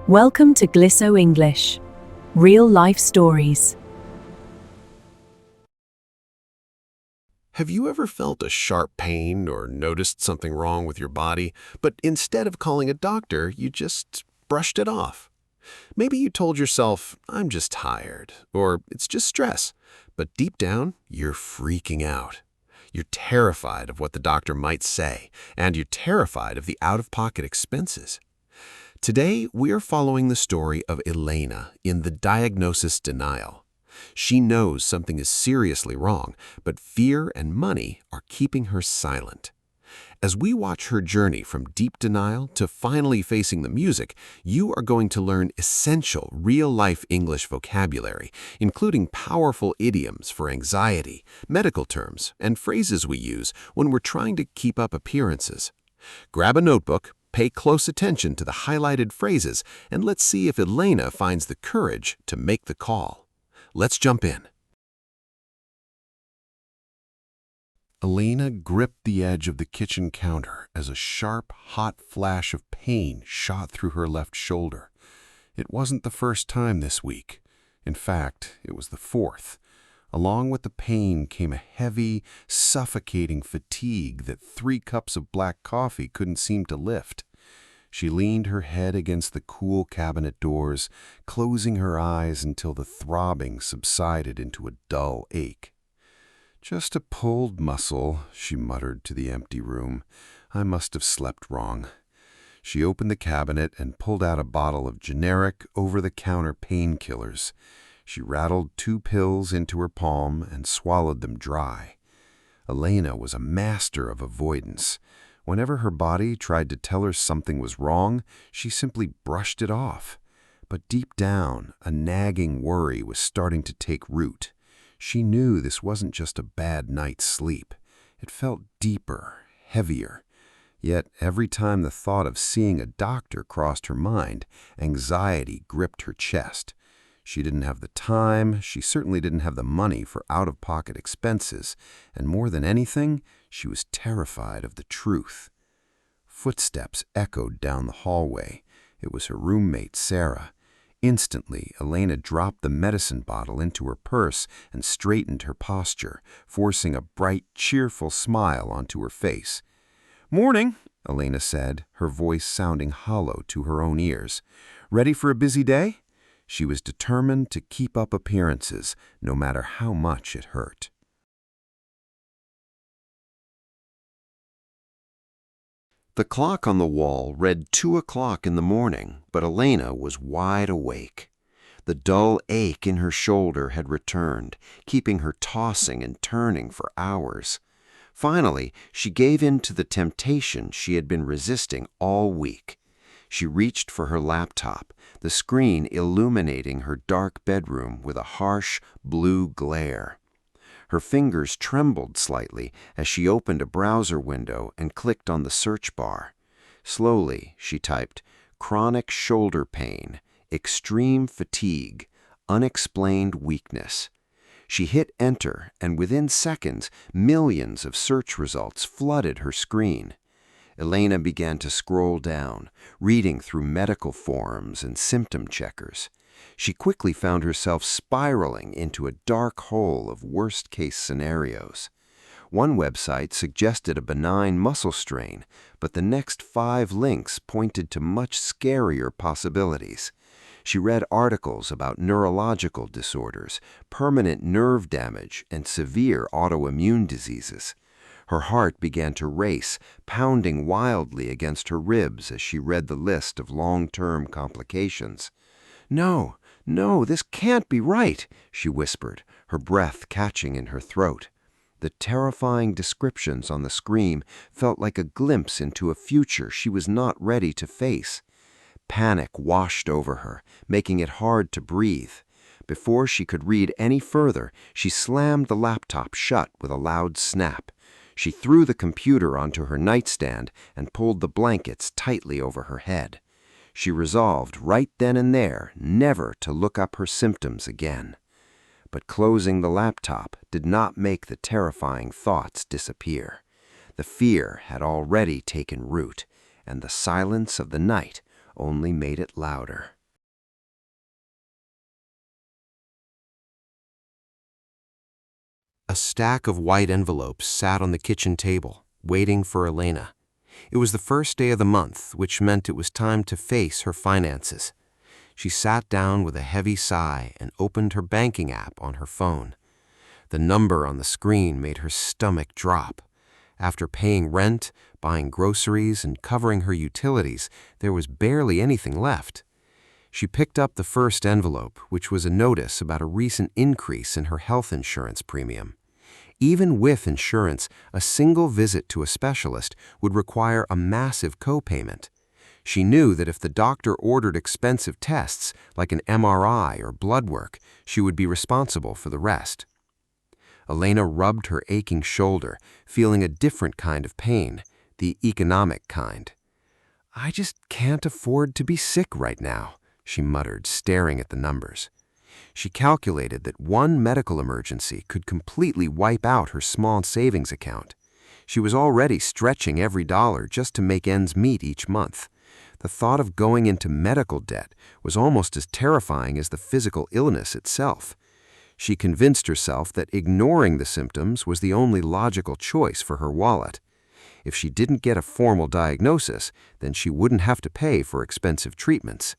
Welcome to Glisso English. Real life stories. Have you ever felt a sharp pain or noticed something wrong with your body, but instead of calling a doctor, you just brushed it off? Maybe you told yourself, I'm just tired, or it's just stress, but deep down, you're freaking out. You're terrified of what the doctor might say, and you're terrified of the out-of-pocket expenses. Today, we're following the story of Elena in the diagnosis denial. She knows something is seriously wrong, but fear and money are keeping her silent. As we watch her journey from deep denial to finally facing the music, you are going to learn essential real-life English vocabulary, including powerful idioms for anxiety, medical terms, and phrases we use when we're trying to keep up appearances. Grab a notebook, pay close attention to the highlighted phrases, and let's see if Elena finds the courage to make the call. Let's jump in. Elena gripped the edge of the kitchen counter as a sharp, hot flash of pain shot through her left shoulder. It wasn't the first time this week. In fact, it was the fourth. Along with the pain came a heavy, suffocating fatigue that 3 cups of black coffee couldn't seem to lift. She leaned her head against the cool cabinet doors, closing her eyes until the throbbing subsided into a dull ache. "Just a pulled muscle," she muttered to the empty room. "I must have slept wrong." She opened the cabinet and pulled out a bottle of generic, over-the-counter painkillers. She rattled 2 pills into her palm and swallowed them dry. Elena was a master of avoidance. Whenever her body tried to tell her something was wrong, she simply brushed it off. But deep down, a nagging worry was starting to take root. She knew this wasn't just a bad night's sleep. It felt deeper, heavier. Yet every time the thought of seeing a doctor crossed her mind, anxiety gripped her chest. She didn't have the time, she certainly didn't have the money for out-of-pocket expenses, and more than anything, she was terrified of the truth. Footsteps echoed down the hallway. It was her roommate, Sarah. Instantly, Elena dropped the medicine bottle into her purse and straightened her posture, forcing a bright, cheerful smile onto her face. "Morning," Elena said, her voice sounding hollow to her own ears. "Ready for a busy day?" She was determined to keep up appearances, no matter how much it hurt. The clock on the wall read 2 o'clock in the morning, but Elena was wide awake. The dull ache in her shoulder had returned, keeping her tossing and turning for hours. Finally, she gave in to the temptation she had been resisting all week. She reached for her laptop, the screen illuminating her dark bedroom with a harsh, blue glare. Her fingers trembled slightly as she opened a browser window and clicked on the search bar. Slowly, she typed, "Chronic shoulder pain, extreme fatigue, unexplained weakness." She hit enter, and within seconds, millions of search results flooded her screen. Elena began to scroll down, reading through medical forums and symptom checkers. She quickly found herself spiraling into a dark hole of worst-case scenarios. One website suggested a benign muscle strain, but the next 5 links pointed to much scarier possibilities. She read articles about neurological disorders, permanent nerve damage, and severe autoimmune diseases. Her heart began to race, pounding wildly against her ribs as she read the list of long-term complications. "No, this can't be right," she whispered, her breath catching in her throat. The terrifying descriptions on the screen felt like a glimpse into a future she was not ready to face. Panic washed over her, making it hard to breathe. Before she could read any further, she slammed the laptop shut with a loud snap. She threw the computer onto her nightstand and pulled the blankets tightly over her head. She resolved right then and there never to look up her symptoms again. But closing the laptop did not make the terrifying thoughts disappear. The fear had already taken root, and the silence of the night only made it louder. A stack of white envelopes sat on the kitchen table, waiting for Elena. It was the first day of the month, which meant it was time to face her finances. She sat down with a heavy sigh and opened her banking app on her phone. The number on the screen made her stomach drop. After paying rent, buying groceries, and covering her utilities, there was barely anything left. She picked up the first envelope, which was a notice about a recent increase in her health insurance premium. Even with insurance, a single visit to a specialist would require a massive copayment. She knew that if the doctor ordered expensive tests, like an MRI or blood work, she would be responsible for the rest. Elena rubbed her aching shoulder, feeling a different kind of pain, the economic kind. "I just can't afford to be sick right now," she muttered, staring at the numbers. She calculated that one medical emergency could completely wipe out her small savings account. She was already stretching every dollar just to make ends meet each month. The thought of going into medical debt was almost as terrifying as the physical illness itself. She convinced herself that ignoring the symptoms was the only logical choice for her wallet. If she didn't get a formal diagnosis, then she wouldn't have to pay for expensive treatments.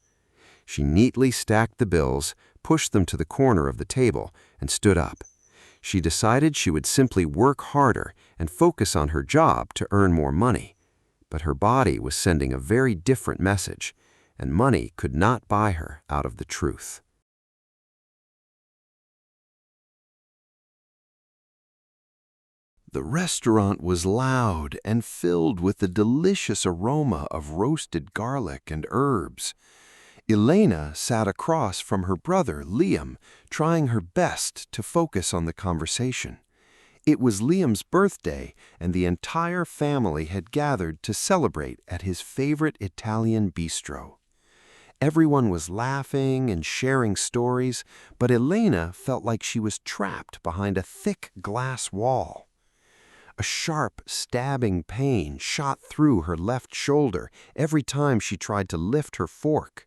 She neatly stacked the bills, pushed them to the corner of the table, and stood up. She decided she would simply work harder and focus on her job to earn more money. But her body was sending a very different message, and money could not buy her out of the truth. The restaurant was loud and filled with the delicious aroma of roasted garlic and herbs. Elena sat across from her brother, Liam, trying her best to focus on the conversation. It was Liam's birthday, and the entire family had gathered to celebrate at his favorite Italian bistro. Everyone was laughing and sharing stories, but Elena felt like she was trapped behind a thick glass wall. A sharp, stabbing pain shot through her left shoulder every time she tried to lift her fork.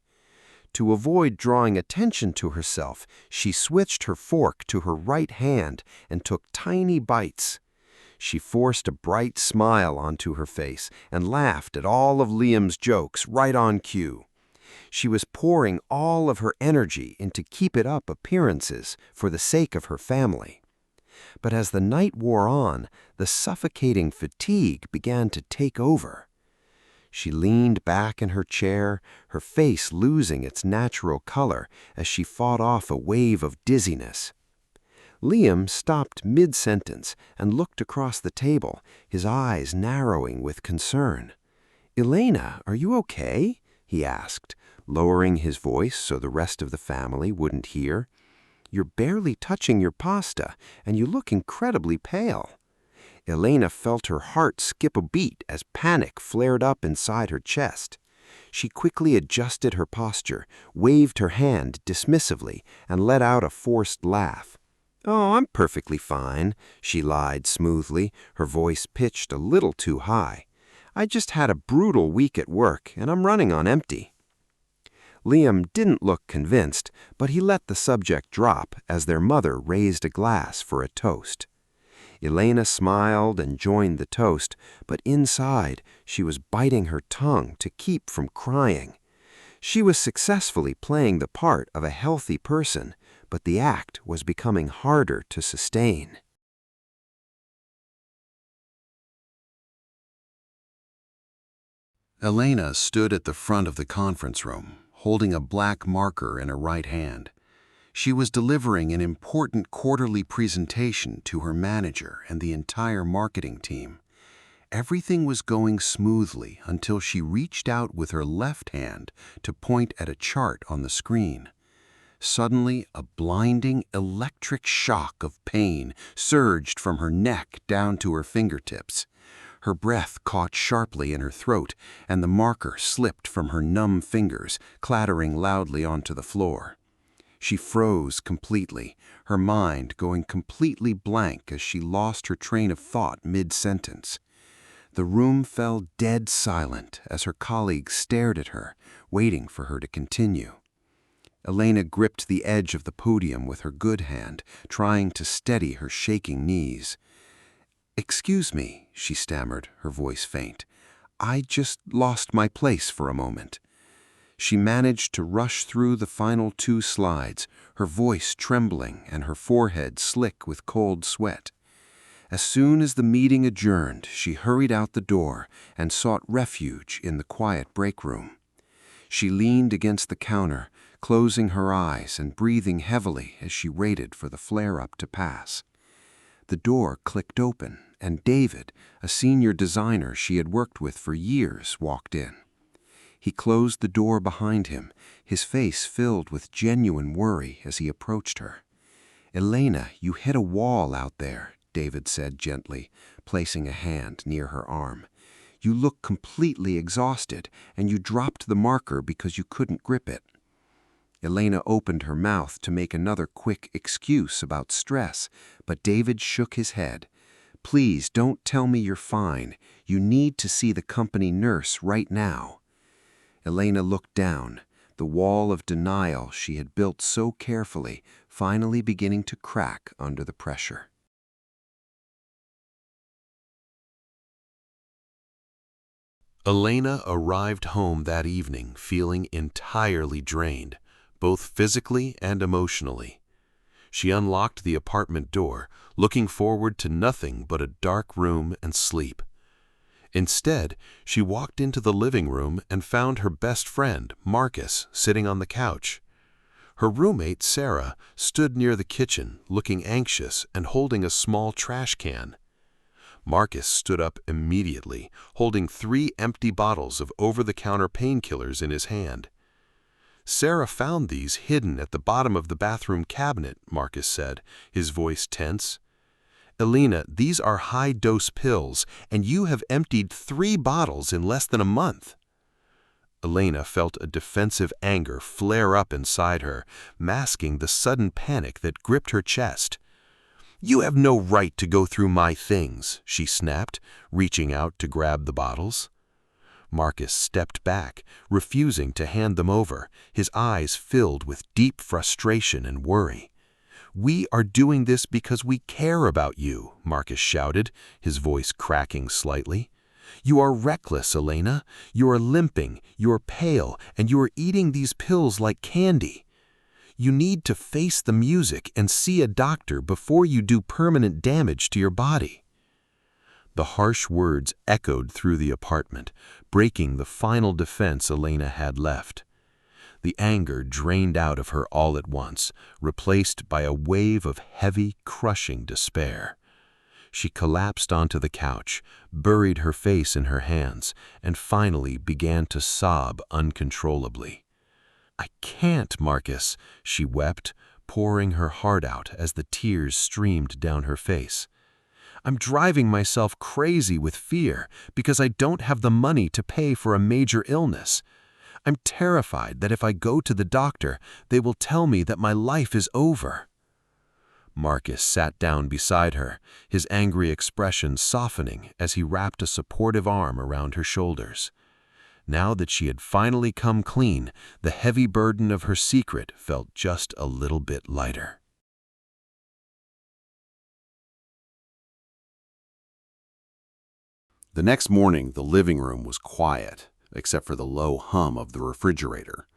To avoid drawing attention to herself, she switched her fork to her right hand and took tiny bites. She forced a bright smile onto her face and laughed at all of Liam's jokes right on cue. She was pouring all of her energy into keep-it-up appearances for the sake of her family. But as the night wore on, the suffocating fatigue began to take over. She leaned back in her chair, her face losing its natural color as she fought off a wave of dizziness. Liam stopped mid-sentence and looked across the table, his eyes narrowing with concern. "Elena, are you okay?" he asked, lowering his voice so the rest of the family wouldn't hear. "You're barely touching your pasta, and you look incredibly pale." Elena felt her heart skip a beat as panic flared up inside her chest. She quickly adjusted her posture, waved her hand dismissively, and let out a forced laugh. "Oh, I'm perfectly fine," she lied smoothly, her voice pitched a little too high. "I just had a brutal week at work, and I'm running on empty." Liam didn't look convinced, but he let the subject drop as their mother raised a glass for a toast. Elena smiled and joined the toast, but inside she was biting her tongue to keep from crying. She was successfully playing the part of a healthy person, but the act was becoming harder to sustain. Elena stood at the front of the conference room, holding a black marker in her right hand. She was delivering an important quarterly presentation to her manager and the entire marketing team. Everything was going smoothly until she reached out with her left hand to point at a chart on the screen. Suddenly, a blinding electric shock of pain surged from her neck down to her fingertips. Her breath caught sharply in her throat, and the marker slipped from her numb fingers, clattering loudly onto the floor. She froze completely, her mind going completely blank as she lost her train of thought mid-sentence. The room fell dead silent as her colleagues stared at her, waiting for her to continue. Elena gripped the edge of the podium with her good hand, trying to steady her shaking knees. "Excuse me," she stammered, her voice faint. "I just lost my place for a moment." She managed to rush through the final 2 slides, her voice trembling and her forehead slick with cold sweat. As soon as the meeting adjourned, she hurried out the door and sought refuge in the quiet break room. She leaned against the counter, closing her eyes and breathing heavily as she waited for the flare-up to pass. The door clicked open, and David, a senior designer she had worked with for years, walked in. He closed the door behind him, his face filled with genuine worry as he approached her. "Elena, you hit a wall out there," David said gently, placing a hand near her arm. "You look completely exhausted, and you dropped the marker because you couldn't grip it." Elena opened her mouth to make another quick excuse about stress, but David shook his head. "Please don't tell me you're fine. You need to see the company nurse right now." Elena looked down, the wall of denial she had built so carefully finally beginning to crack under the pressure. Elena arrived home that evening feeling entirely drained, both physically and emotionally. She unlocked the apartment door, looking forward to nothing but a dark room and sleep. Instead, she walked into the living room and found her best friend, Marcus, sitting on the couch. Her roommate, Sarah, stood near the kitchen, looking anxious and holding a small trash can. Marcus stood up immediately, holding 3 empty bottles of over-the-counter painkillers in his hand. "Sarah found these hidden at the bottom of the bathroom cabinet," Marcus said, his voice tense. "Elena, these are high-dose pills, and you have emptied 3 bottles in less than a month." Elena felt a defensive anger flare up inside her, masking the sudden panic that gripped her chest. "You have no right to go through my things," she snapped, reaching out to grab the bottles. Marcus stepped back, refusing to hand them over, his eyes filled with deep frustration and worry. "We are doing this because we care about you," Marcus shouted, his voice cracking slightly. "You are reckless, Elena. You are limping, you are pale, and you are eating these pills like candy. You need to face the music and see a doctor before you do permanent damage to your body." The harsh words echoed through the apartment, breaking the final defense Elena had left. The anger drained out of her all at once, replaced by a wave of heavy, crushing despair. She collapsed onto the couch, buried her face in her hands, and finally began to sob uncontrollably. "I can't, Marcus," she wept, pouring her heart out as the tears streamed down her face. "I'm driving myself crazy with fear because I don't have the money to pay for a major illness. I'm terrified that if I go to the doctor, they will tell me that my life is over." Marcus sat down beside her, his angry expression softening as he wrapped a supportive arm around her shoulders. Now that she had finally come clean, the heavy burden of her secret felt just a little bit lighter. The next morning, the living room was quiet, except for the low hum of the refrigerator.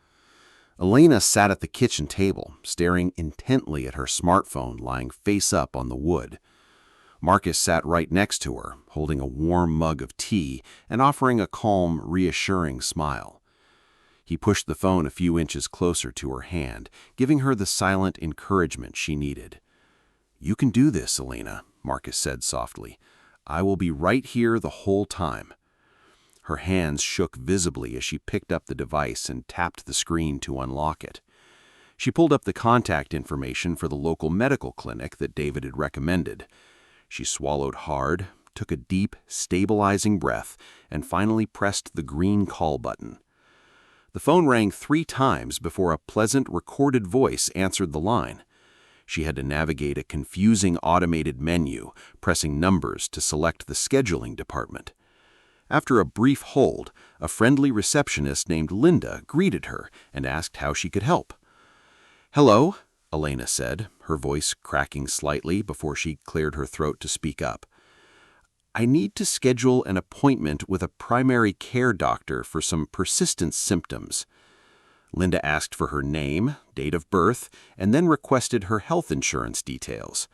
Elena sat at the kitchen table, staring intently at her smartphone lying face up on the wood. Marcus sat right next to her, holding a warm mug of tea and offering a calm, reassuring smile. He pushed the phone a few inches closer to her hand, giving her the silent encouragement she needed. "You can do this, Elena," Marcus said softly. "I will be right here the whole time." Her hands shook visibly as she picked up the device and tapped the screen to unlock it. She pulled up the contact information for the local medical clinic that David had recommended. She swallowed hard, took a deep, stabilizing breath, and finally pressed the green call button. The phone rang 3 times before a pleasant, recorded voice answered the line. She had to navigate a confusing automated menu, pressing numbers to select the scheduling department. After a brief hold, a friendly receptionist named Linda greeted her and asked how she could help. "Hello," Elena said, her voice cracking slightly before she cleared her throat to speak up. "I need to schedule an appointment with a primary care doctor for some persistent symptoms." Linda asked for her name, date of birth, and then requested her health insurance details.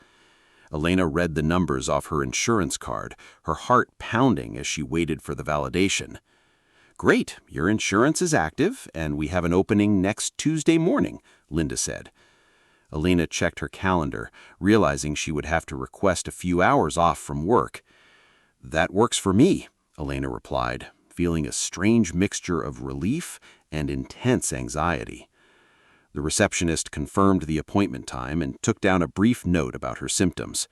Elena read the numbers off her insurance card, her heart pounding as she waited for the validation. "Great, your insurance is active, and we have an opening next Tuesday morning," Linda said. Elena checked her calendar, realizing she would have to request a few hours off from work. "That works for me," Elena replied, feeling a strange mixture of relief and intense anxiety. The receptionist confirmed the appointment time and took down a brief note about her symptoms.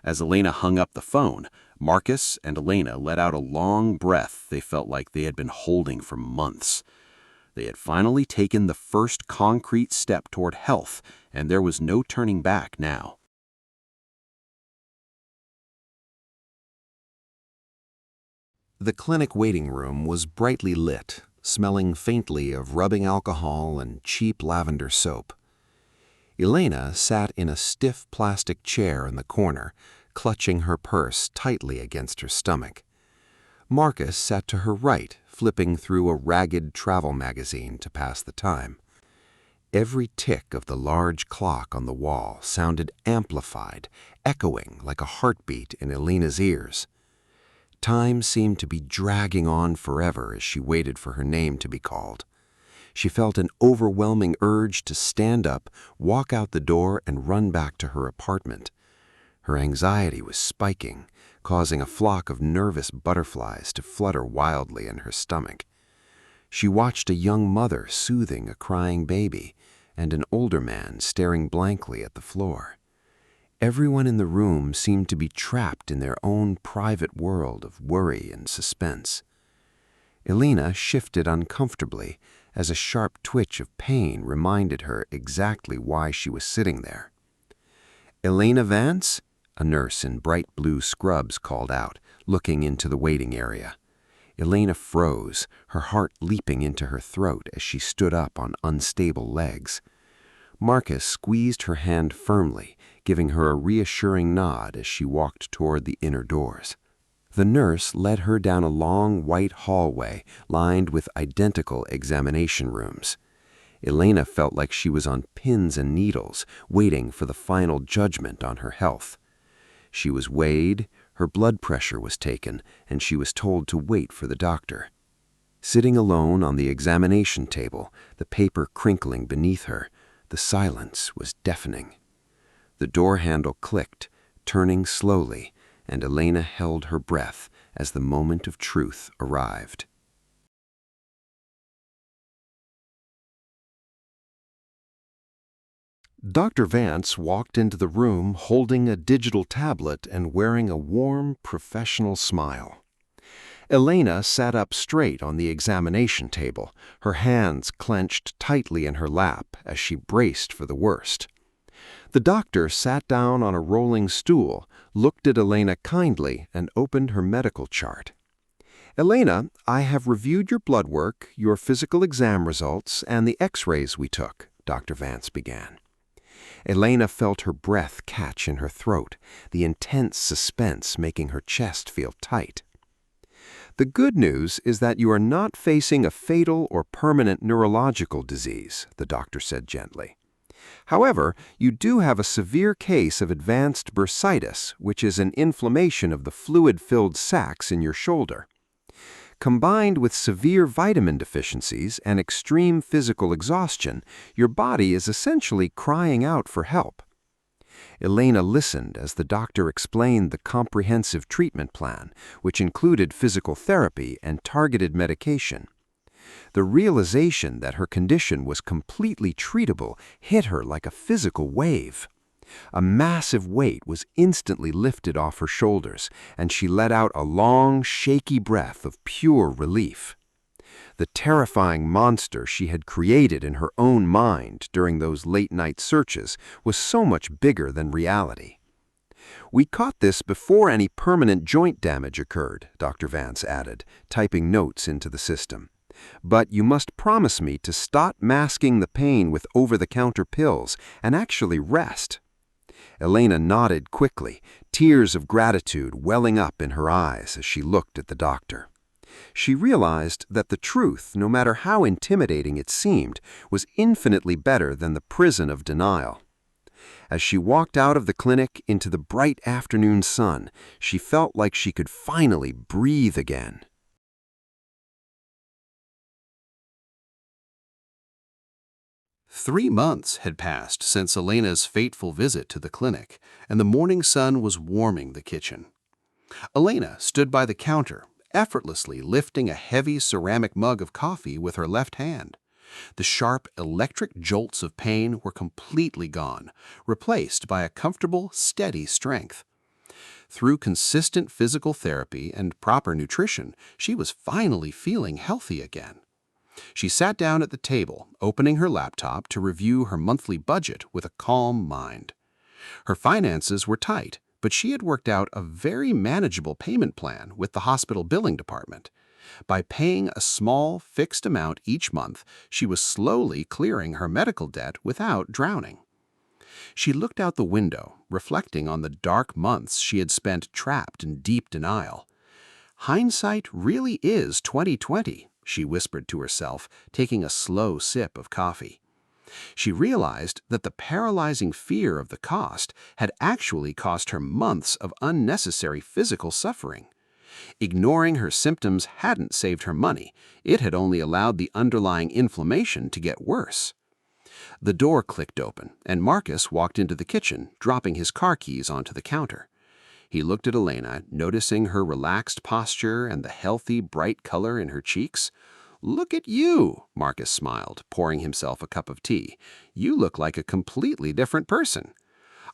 As Elena hung up the phone, Marcus and Elena let out a long breath they felt like they had been holding for months. They had finally taken the first concrete step toward health, and there was no turning back now. The clinic waiting room was brightly lit, smelling faintly of rubbing alcohol and cheap lavender soap. Elena sat in a stiff plastic chair in the corner, clutching her purse tightly against her stomach. Marcus sat to her right, flipping through a ragged travel magazine to pass the time. Every tick of the large clock on the wall sounded amplified, echoing like a heartbeat in Elena's ears. Time seemed to be dragging on forever as she waited for her name to be called. She felt an overwhelming urge to stand up, walk out the door, and run back to her apartment. Her anxiety was spiking, causing a flock of nervous butterflies to flutter wildly in her stomach. She watched a young mother soothing a crying baby and an older man staring blankly at the floor. Everyone in the room seemed to be trapped in their own private world of worry and suspense. Elena shifted uncomfortably as a sharp twitch of pain reminded her exactly why she was sitting there. "Elena Vance?" a nurse in bright blue scrubs called out, looking into the waiting area. Elena froze, her heart leaping into her throat as she stood up on unstable legs. Marcus squeezed her hand firmly, giving her a reassuring nod as she walked toward the inner doors. The nurse led her down a long white hallway lined with identical examination rooms. Elena felt like she was on pins and needles, waiting for the final judgment on her health. She was weighed, her blood pressure was taken, and she was told to wait for the doctor. Sitting alone on the examination table, the paper crinkling beneath her, the silence was deafening. The door handle clicked, turning slowly, and Elena held her breath as the moment of truth arrived. Dr. Vance walked into the room holding a digital tablet and wearing a warm, professional smile. Elena sat up straight on the examination table, her hands clenched tightly in her lap as she braced for the worst. The doctor sat down on a rolling stool, looked at Elena kindly, and opened her medical chart. "Elena, I have reviewed your blood work, your physical exam results, and the x-rays we took," Dr. Vance began. Elena felt her breath catch in her throat, the intense suspense making her chest feel tight. "The good news is that you are not facing a fatal or permanent neurological disease," the doctor said gently. "However, you do have a severe case of advanced bursitis, which is an inflammation of the fluid-filled sacs in your shoulder. Combined with severe vitamin deficiencies and extreme physical exhaustion, your body is essentially crying out for help." Elena listened as the doctor explained the comprehensive treatment plan, which included physical therapy and targeted medication. The realization that her condition was completely treatable hit her like a physical wave. A massive weight was instantly lifted off her shoulders, and she let out a long, shaky breath of pure relief. The terrifying monster she had created in her own mind during those late-night searches was so much bigger than reality. "We caught this before any permanent joint damage occurred," Dr. Vance added, typing notes into the system. But you must promise me to stop masking the pain with over-the-counter pills and actually rest." Elena nodded quickly, tears of gratitude welling up in her eyes as she looked at the doctor. She realized that the truth, no matter how intimidating it seemed, was infinitely better than the prison of denial. As she walked out of the clinic into the bright afternoon sun, she felt like she could finally breathe again. "3 months had passed since Elena's fateful visit to the clinic, and the morning sun was warming the kitchen. Elena stood by the counter, effortlessly lifting a heavy ceramic mug of coffee with her left hand. The sharp electric jolts of pain were completely gone, replaced by a comfortable, steady strength. Through consistent physical therapy and proper nutrition, she was finally feeling healthy again. She sat down at the table, opening her laptop to review her monthly budget with a calm mind. Her finances were tight, but she had worked out a very manageable payment plan with the hospital billing department. By paying a small, fixed amount each month, she was slowly clearing her medical debt without drowning. She looked out the window, reflecting on the dark months she had spent trapped in deep denial. "Hindsight really is 20/20, she whispered to herself, taking a slow sip of coffee. She realized that the paralyzing fear of the cost had actually cost her months of unnecessary physical suffering. Ignoring her symptoms hadn't saved her money. It had only allowed the underlying inflammation to get worse. The door clicked open, and Marcus walked into the kitchen, dropping his car keys onto the counter. He looked at Elena, noticing her relaxed posture and the healthy, bright color in her cheeks. "Look at you," Marcus smiled, pouring himself a cup of tea. "You look like a completely different person."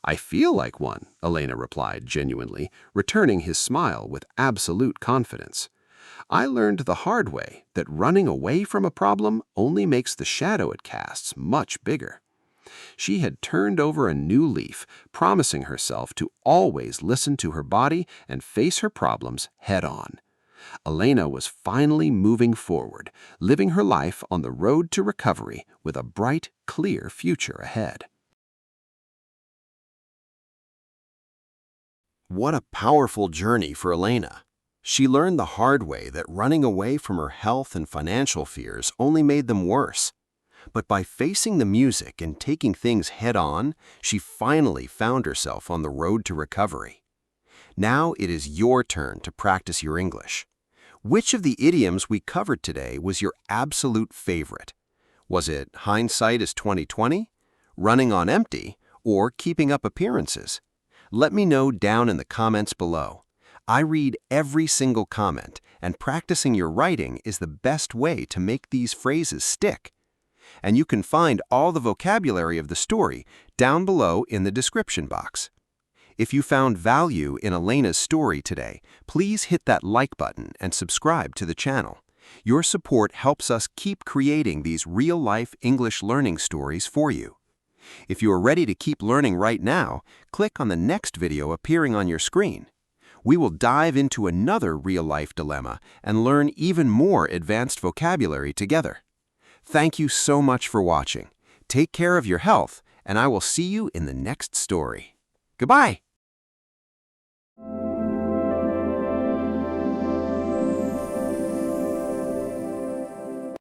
"I feel like one," Elena replied genuinely, returning his smile with absolute confidence. "I learned the hard way that running away from a problem only makes the shadow it casts much bigger." She had turned over a new leaf, promising herself to always listen to her body and face her problems head on. Elena was finally moving forward, living her life on the road to recovery with a bright, clear future ahead. What a powerful journey for Elena. She learned the hard way that running away from her health and financial fears only made them worse. But by facing the music and taking things head-on, she finally found herself on the road to recovery. Now it is your turn to practice your English. Which of the idioms we covered today was your absolute favorite? Was it hindsight is 20/20, running on empty, or keeping up appearances? Let me know down in the comments below. I read every single comment, and practicing your writing is the best way to make these phrases stick. And you can find all the vocabulary of the story down below in the description box. If you found value in Elena's story today, please hit that like button and subscribe to the channel. Your support helps us keep creating these real-life English learning stories for you. If you are ready to keep learning right now, click on the next video appearing on your screen. We will dive into another real-life dilemma and learn even more advanced vocabulary together. Thank you so much for watching. Take care of your health, and I will see you in the next story. Goodbye!